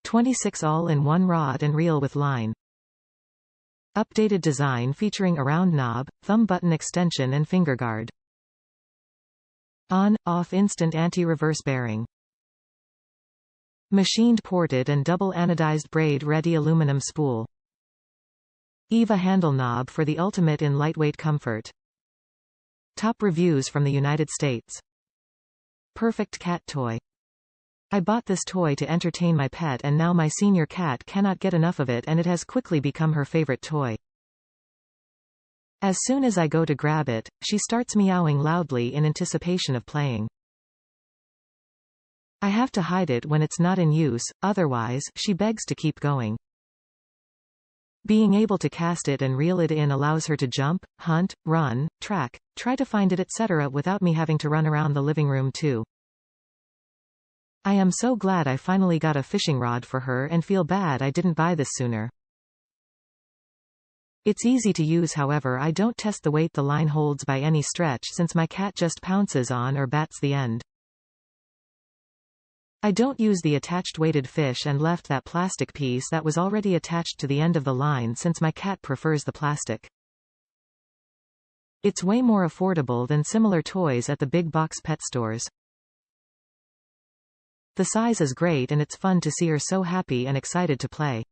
26 all-in-one rod and reel with line. Updated design featuring a round knob, thumb button extension and finger guard. On, off instant anti-reverse bearing. Machined ported and double anodized braid ready aluminum spool. EVA handle knob for the ultimate in lightweight comfort. Top reviews from the United States. Perfect cat toy. I bought this toy to entertain my pet and now my senior cat cannot get enough of it and it has quickly become her favorite toy. As soon as I go to grab it, she starts meowing loudly in anticipation of playing. I have to hide it when it's not in use, otherwise, she begs to keep going. Being able to cast it and reel it in allows her to jump, hunt, run, track, try to find it etc. without me having to run around the living room too. I am so glad I finally got a fishing rod for her and feel bad I didn't buy this sooner. It's easy to use, however I don't test the weight the line holds by any stretch since my cat just pounces on or bats the end. I don't use the attached weighted fish and left that plastic piece that was already attached to the end of the line since my cat prefers the plastic. It's way more affordable than similar toys at the big box pet stores. The size is great and it's fun to see her so happy and excited to play.